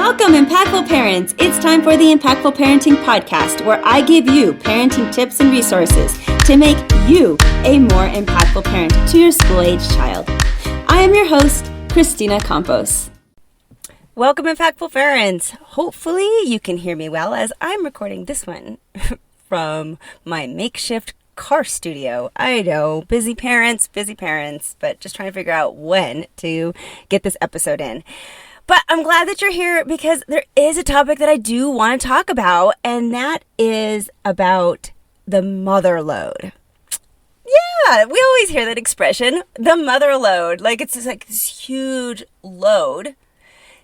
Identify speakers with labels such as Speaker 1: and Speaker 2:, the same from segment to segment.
Speaker 1: Welcome, Impactful Parents. It's time for the Impactful Parenting Podcast, where I give you parenting tips and resources to make you a more impactful parent to your school-age child. I am your host, Kristina Campos. Welcome, Impactful Parents. Hopefully you can hear me well as I'm recording this one from my makeshift car studio. I know, busy parents, but just trying to figure out when to get this episode in. But I'm glad that you're here because there is a topic that I do want to talk about, and that is about the mother load. Yeah, we always hear that expression, the mother load. Like it's just like this huge load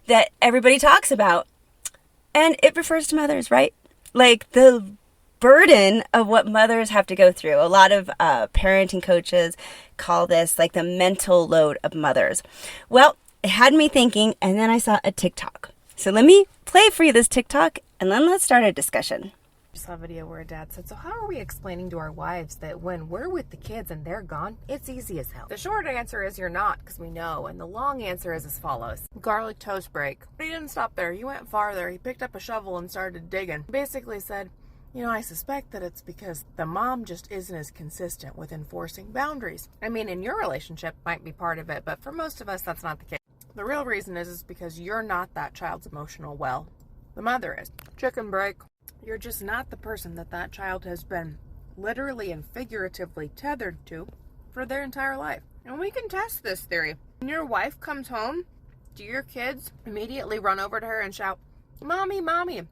Speaker 1: that everybody talks about. And it refers to mothers, right? Like the burden of what mothers have to go through. A lot of parenting coaches call this like the mental load of mothers. Well, it had me thinking, and then I saw a TikTok. So let me play for you this TikTok, and then let's start a discussion.
Speaker 2: I saw a video where a dad said, so how are we explaining to our wives that when we're with the kids and they're gone, it's easy as hell? The short answer is you're not, because we know, and the long answer is as follows. Garlic toast break. But he didn't stop there. He went farther. He picked up a shovel and started digging. Basically said, I suspect that it's because the mom just isn't as consistent with enforcing boundaries. I mean, in your relationship might be part of it, but for most of us, that's not the case. The real reason is because you're not that child's emotional well. The mother is. Chicken break. You're just not the person that child has been literally and figuratively tethered to for their entire life. And we can test this theory. When your wife comes home, do your kids immediately run over to her and shout, "Mommy, Mommy"?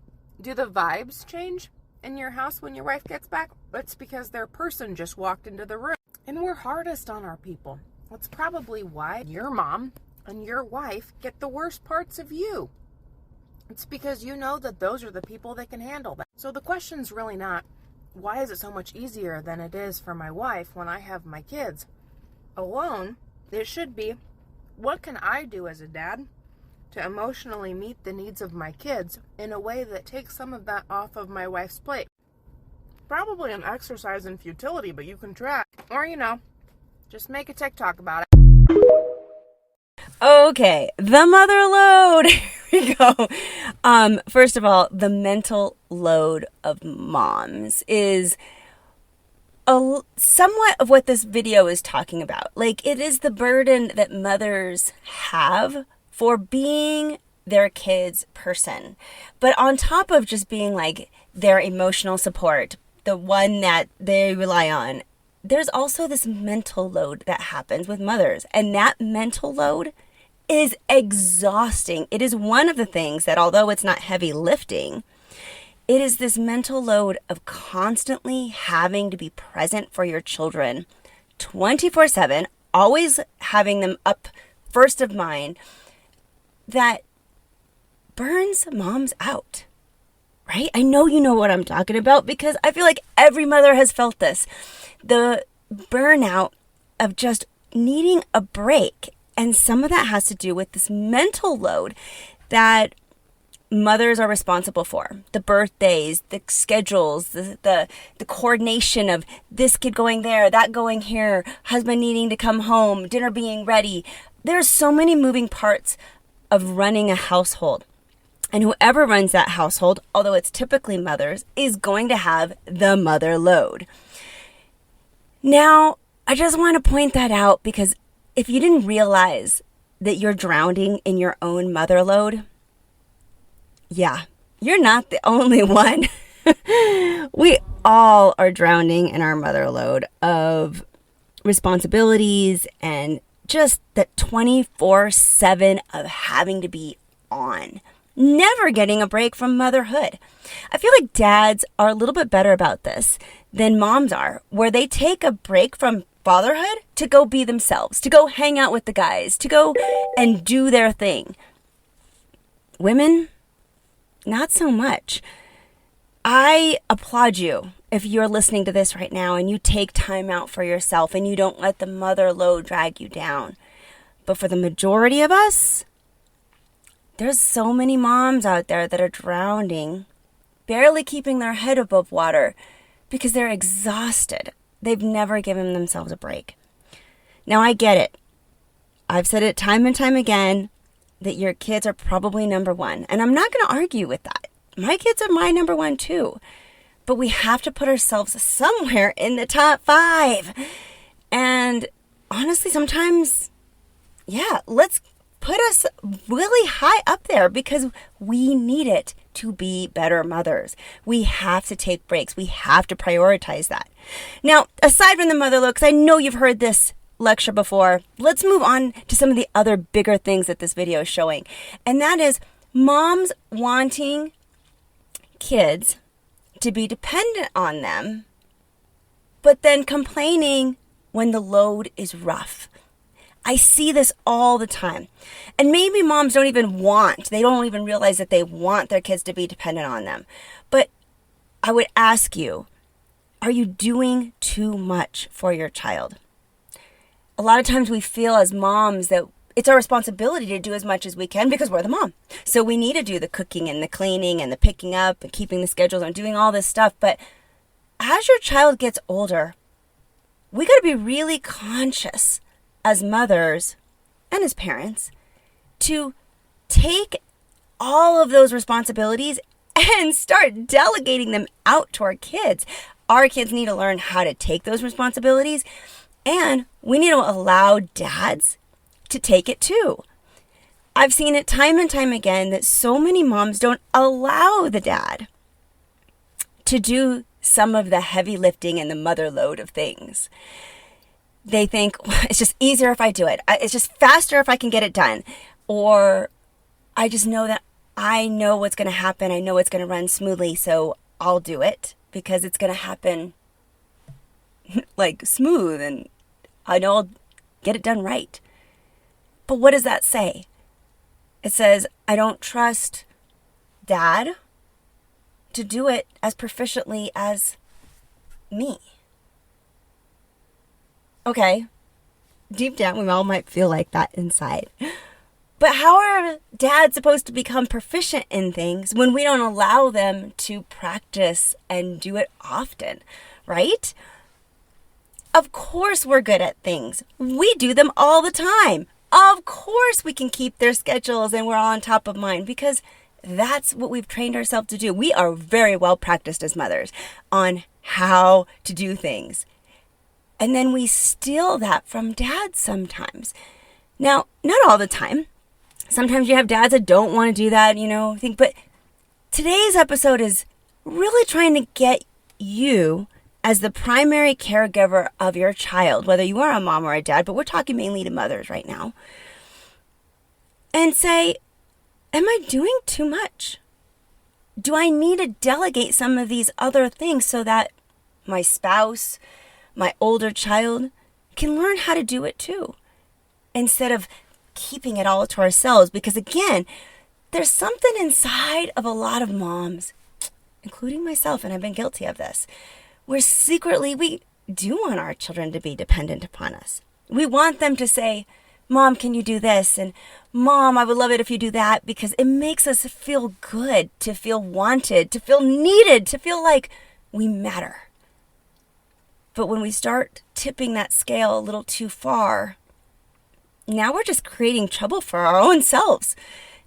Speaker 2: Do the vibes change in your house when your wife gets back? It's because their person just walked into the room. And we're hardest on our people. That's probably why your mom and your wife get the worst parts of you. It's because you know that those are the people that can handle that. So the question's really not, why is it so much easier than it is for my wife when I have my kids alone? It should be, what can I do as a dad to emotionally meet the needs of my kids in a way that takes some of that off of my wife's plate? Probably an exercise in futility, but you can try. Or, just make a TikTok about it.
Speaker 1: Okay, the mother load. Here we go. First of all, the mental load of moms is somewhat of what this video is talking about. Like, it is the burden that mothers have for being their kids' person. But on top of just being like their emotional support, the one that they rely on, there's also this mental load that happens with mothers. And that mental load is exhausting. It is one of the things that, although it's not heavy lifting, it is this mental load of constantly having to be present for your children 24/7, always having them up first of mind, that burns moms out, right? I know you know what I'm talking about because I feel like every mother has felt this. The burnout of just needing a break. And some of that has to do with this mental load that mothers are responsible for. The birthdays, the schedules, the coordination of this kid going there, that going here, husband needing to come home, dinner being ready. There's so many moving parts of running a household. And whoever runs that household, although it's typically mothers, is going to have the mother load. Now, I just want to point that out because if you didn't realize that you're drowning in your own mother load, yeah, you're not the only one. We all are drowning in our mother load of responsibilities and just that 24/7 of having to be on, never getting a break from motherhood. I feel like dads are a little bit better about this than moms are, where they take a break from fatherhood to go be themselves, to go hang out with the guys, to go and do their thing. Women, not so much. I applaud you if you're listening to this right now and you take time out for yourself and you don't let the mother load drag you down. But for the majority of us, there's so many moms out there that are drowning, barely keeping their head above water because they're exhausted. They've never given themselves a break. Now, I get it. I've said it time and time again. that your kids are probably number one. And I'm not going to argue with that. My kids are my number one too. But we have to put ourselves somewhere in the top 5. And honestly, sometimes, let's put us really high up there because we need it to be better mothers. We have to take breaks. We have to prioritize that. Now, aside from the mother load, because I know you've heard this lecture before, let's move on to some of the other bigger things that this video is showing. And that is moms wanting kids to be dependent on them, but then complaining when the load is rough. I see this all the time. And maybe moms they don't even realize that they want their kids to be dependent on them. But I would ask you, are you doing too much for your child? A lot of times we feel as moms that it's our responsibility to do as much as we can because we're the mom. So we need to do the cooking and the cleaning and the picking up and keeping the schedules and doing all this stuff. But as your child gets older, we got to be really conscious as mothers and as parents to take all of those responsibilities and start delegating them out to our kids. Our kids need to learn how to take those responsibilities, and we need to allow dads to take it too. I've seen it time and time again that so many moms don't allow the dad to do some of the heavy lifting and the mother load of things. They think, it's just easier if I do it. It's just faster if I can get it done. Or I just know that I know what's going to happen. I know it's going to run smoothly, so I'll do it because it's going to happen like smooth and I know I'll get it done right. But what does that say? It says, I don't trust dad to do it as proficiently as me. Okay, deep down, we all might feel like that inside. But how are dads supposed to become proficient in things when we don't allow them to practice and do it often, right? Of course we're good at things. We do them all the time. Of course we can keep their schedules and we're all on top of mind because that's what we've trained ourselves to do. We are very well practiced as mothers on how to do things. And then we steal that from dads sometimes. Now, not all the time. Sometimes you have dads that don't want to do that, but today's episode is really trying to get you as the primary caregiver of your child, whether you are a mom or a dad, but we're talking mainly to mothers right now, and say, am I doing too much? Do I need to delegate some of these other things so that my spouse, my older child can learn how to do it too, instead of keeping it all to ourselves? Because again, there's something inside of a lot of moms, including myself, and I've been guilty of this, where secretly we do want our children to be dependent upon us. We want them to say, Mom, can you do this? And Mom, I would love it if you do that, because it makes us feel good, to feel wanted, to feel needed, to feel like we matter. But when we start tipping that scale a little too far, now we're just creating trouble for our own selves.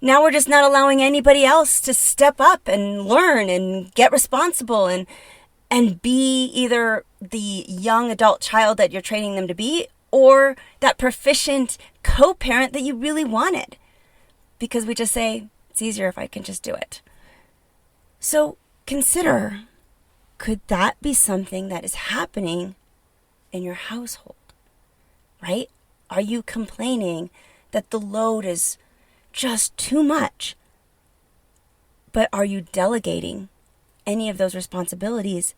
Speaker 1: Now we're just not allowing anybody else to step up and learn and get responsible and be either the young adult child that you're training them to be or that proficient co-parent that you really wanted. Because we just say, it's easier if I can just do it. So consider, could that be something that is happening in your household, right? Are you complaining that the load is just too much? But are you delegating any of those responsibilities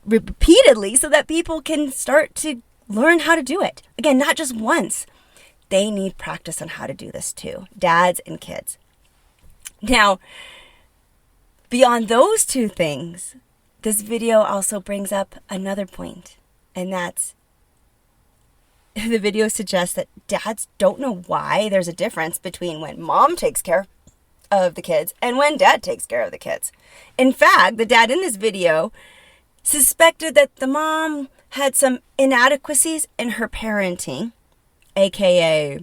Speaker 1: repeatedly so that people can start to learn how to do it? Again, not just once. They need practice on how to do this too, dads and kids. Now, beyond those two things, this video also brings up another point, and that's the video suggests that dads don't know why there's a difference between when mom takes care of the kids and when dad takes care of the kids. In fact, the dad in this video suspected that the mom had some inadequacies in her parenting, aka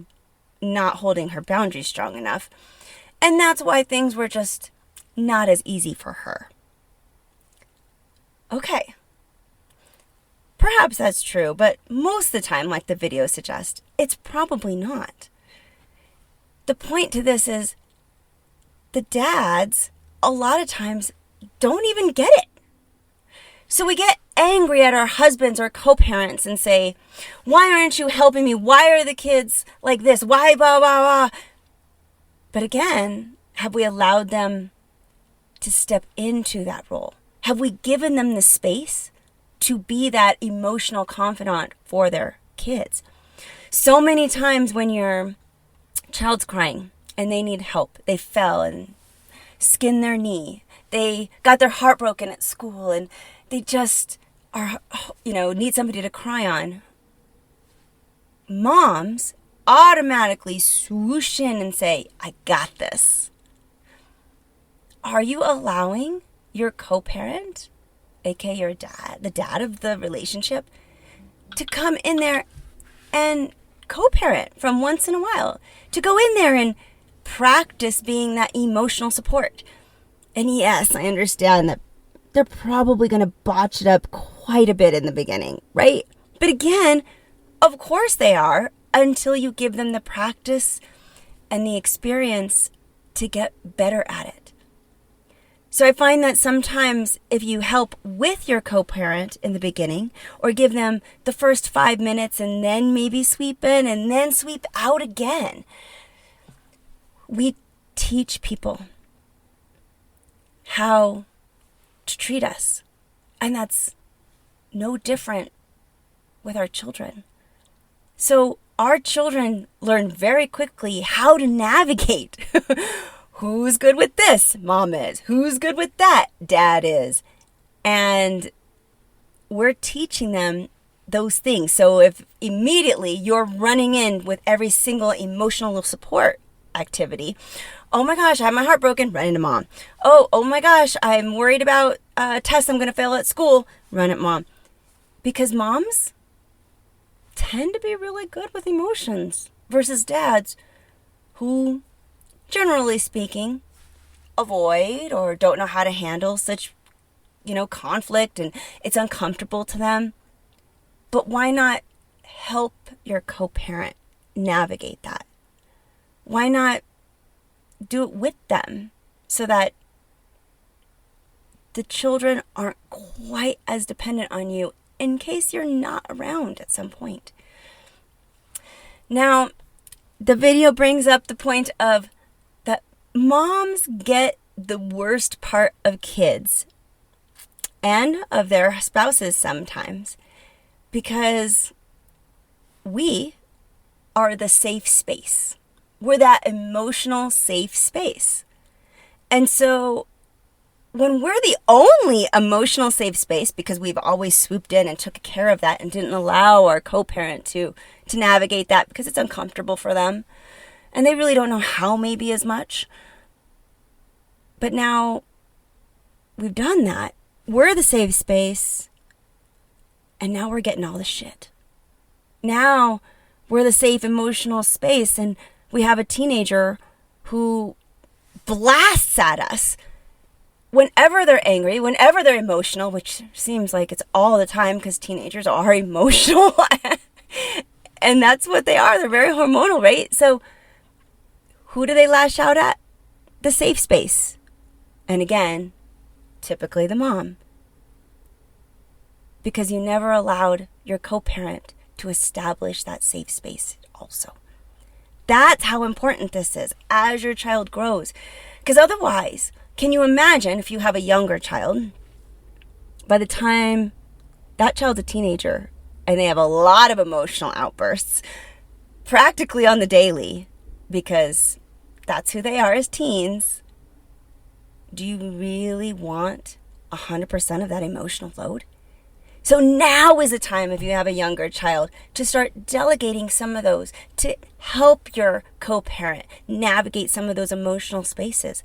Speaker 1: not holding her boundaries strong enough. And that's why things were just not as easy for her. Okay. Perhaps that's true, but most of the time, like the video suggests, it's probably not. The point to this is the dads, a lot of times, don't even get it. So we get angry at our husbands or co-parents and say, why aren't you helping me? Why are the kids like this? Why blah, blah, blah? But again, have we allowed them to step into that role? Have we given them the space to be that emotional confidant for their kids? So many times when your child's crying and they need help, they fell and skinned their knee, they got their heart broken at school, and they just are, need somebody to cry on. Moms automatically swoosh in and say, I got this. Are you allowing your co-parent, aka your dad, the dad of the relationship, to come in there and co-parent from once in a while, to go in there and practice being that emotional support? And yes, I understand that they're probably going to botch it up quite a bit in the beginning, right? But again, of course they are, until you give them the practice and the experience to get better at it. So I find that sometimes if you help with your co-parent in the beginning, or give them the first 5 minutes and then maybe sweep in and then sweep out again, we teach people how to treat us. And that's no different with our children. So our children learn very quickly how to navigate. Who's good with this? Mom is. Who's good with that? Dad is. And we're teaching them those things. So if immediately you're running in with every single emotional support activity, oh my gosh, I have my heart broken, run into mom. Oh my gosh, I'm worried about a test I'm going to fail at school, run at mom. Because moms tend to be really good with emotions versus dads who, generally speaking, avoid or don't know how to handle such, conflict, and it's uncomfortable to them. But why not help your co-parent navigate that? Why not do it with them so that the children aren't quite as dependent on you in case you're not around at some point? Now, the video brings up the point of that moms get the worst part of kids and of their spouses sometimes because we are the safe space. We're that emotional safe space. And so when we're the only emotional safe space, because we've always swooped in and took care of that and didn't allow our co-parent to navigate that because it's uncomfortable for them, and they really don't know how maybe as much. But now we've done that. We're the safe space, and now we're getting all the shit. Now we're the safe emotional space, and we have a teenager who blasts at us whenever they're angry, whenever they're emotional, which seems like it's all the time because teenagers are emotional. And that's what they are. They're very hormonal, right? So who do they lash out at? The safe space. And again, typically the mom. Because you never allowed your co-parent to establish that safe space also. That's how important this is as your child grows. Because otherwise, can you imagine if you have a younger child, by the time that child's a teenager and they have a lot of emotional outbursts practically on the daily, because that's who they are as teens, do you really want 100% of that emotional load? So now is the time, if you have a younger child, to start delegating some of those, to help your co-parent navigate some of those emotional spaces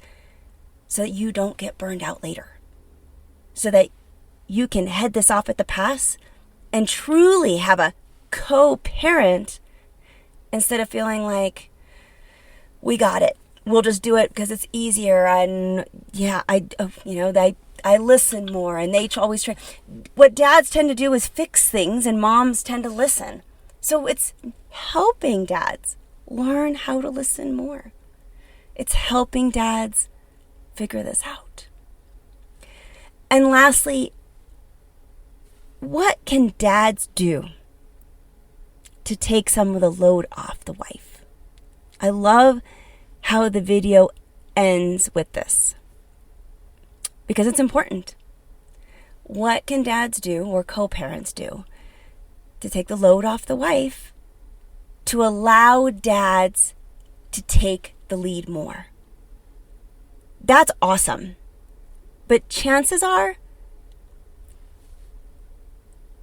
Speaker 1: so that you don't get burned out later. So that you can head this off at the pass and truly have a co-parent instead of feeling like, we got it. We'll just do it because it's easier. And yeah, I listen more, and they always try. What dads tend to do is fix things, and moms tend to listen. So it's helping dads learn how to listen more. It's helping dads figure this out. And lastly, what can dads do to take some of the load off the wife? I love how the video ends with this, because it's important. What can dads do, or co-parents do, to take the load off the wife to allow dads to take the lead more? That's awesome. But chances are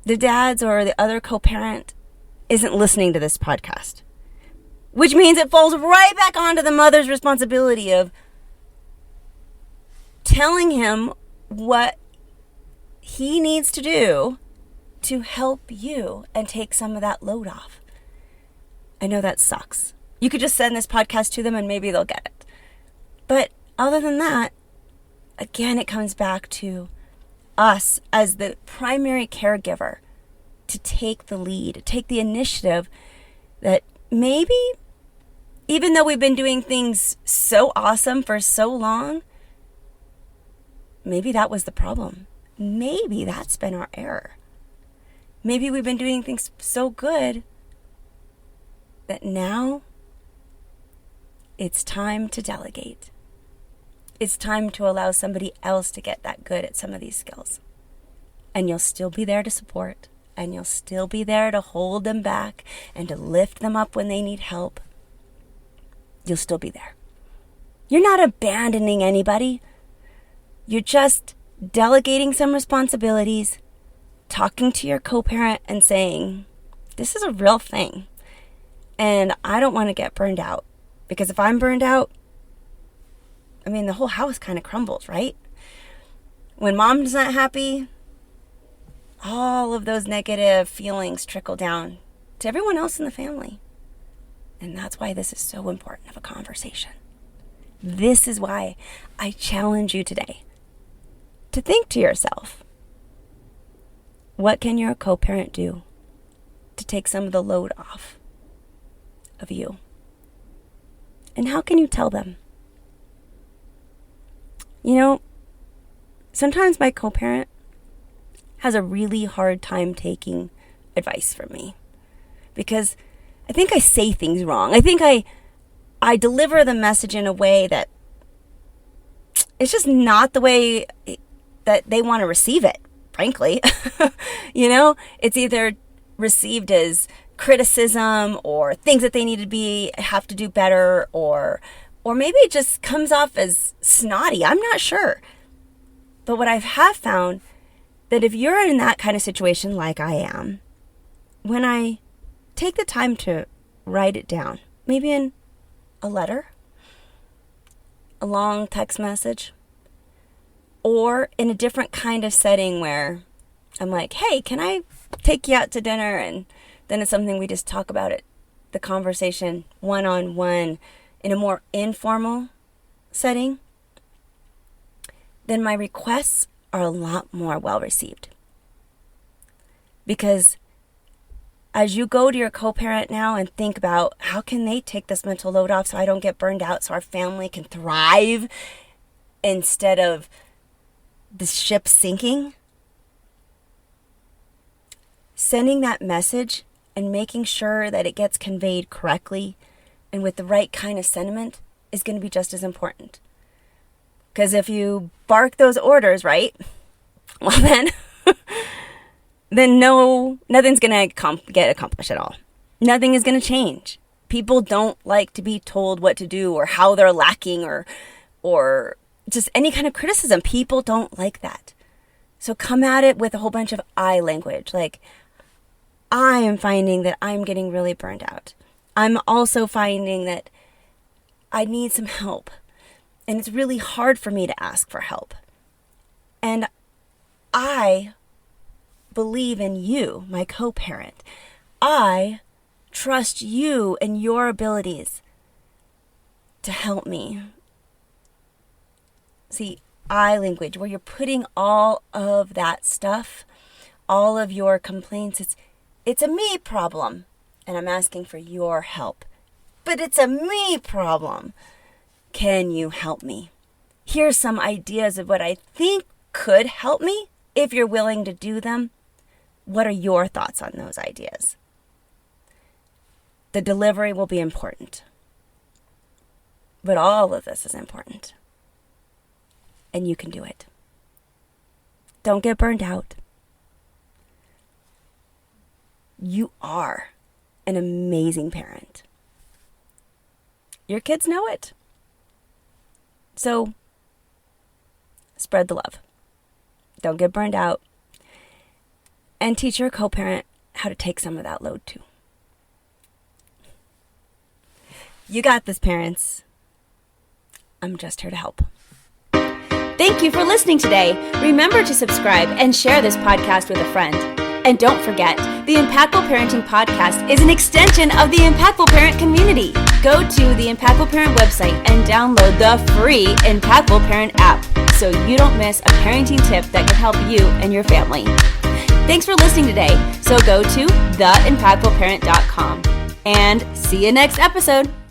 Speaker 1: the dads or the other co-parent isn't listening to this podcast, which means it falls right back onto the mother's responsibility of telling him what he needs to do to help you and take some of that load off. I know that sucks. You could just send this podcast to them and maybe they'll get it. But other than that, again, it comes back to us as the primary caregiver to take the lead, take the initiative that maybe, even though we've been doing things so awesome for so long, maybe that was the problem. Maybe that's been our error. Maybe we've been doing things so good that now it's time to delegate. It's time to allow somebody else to get that good at some of these skills. And you'll still be there to support, and you'll still be there to hold them back and to lift them up when they need help. You'll still be there. You're not abandoning anybody. You're just delegating some responsibilities, talking to your co-parent and saying, this is a real thing. And I don't want to get burned out, because if I'm burned out, I mean, the whole house kind of crumbles, right? When mom's not happy, all of those negative feelings trickle down to everyone else in the family. And that's why this is so important of a conversation. This is why I challenge you today to think to yourself, what can your co-parent do to take some of the load off of you? And how can you tell them? You know, sometimes my co-parent has a really hard time taking advice from me, because I think I say things wrong. I think I deliver the message in a way that it's just not the way that they want to receive it, frankly. You know, it's either received as criticism or things that they need to have to do better, or maybe it just comes off as snotty. I'm not sure. But what I have found, that if you're in that kind of situation like I am, when I take the time to write it down, maybe in a letter, a long text message, or in a different kind of setting where I'm like, hey, can I take you out to dinner? And then it's something we just talk about it, the conversation one-on-one in a more informal setting, then my requests are a lot more well received. Because as you go to your co-parent now and think about how can they take this mental load off so I don't get burned out, so our family can thrive instead of the ship sinking, sending that message and making sure that it gets conveyed correctly and with the right kind of sentiment is going to be just as important. Because if you bark those orders right, well then nothing's going to get accomplished at all. Nothing is going to change. People don't like to be told what to do or how they're lacking or just any kind of criticism. People don't like that. So come at it with a whole bunch of I language. Like, I am finding that I'm getting really burned out. I'm also finding that I need some help. And it's really hard for me to ask for help. And I believe in you, my co-parent. I trust you and your abilities. to help me. See, I language, where you're putting all of that stuff, all of your complaints, it's a me problem, and I'm asking for your help. But it's a me problem. Can you help me? Here's some ideas of what I think could help me if you're willing to do them. What are your thoughts on those ideas? The delivery will be important. But all of this is important. And you can do it. Don't get burned out. You are an amazing parent. Your kids know it. So, spread the love. Don't get burned out. And teach your co-parent how to take some of that load too. You got this, parents. I'm just here to help. Thank you for listening today. Remember to subscribe and share this podcast with a friend. And don't forget, the Impactful Parenting Podcast is an extension of the Impactful Parent community. Go to the Impactful Parent website and download the free Impactful Parent app so you don't miss a parenting tip that can help you and your family. Thanks for listening today. So go to theimpactfulparent.com and see you next episode.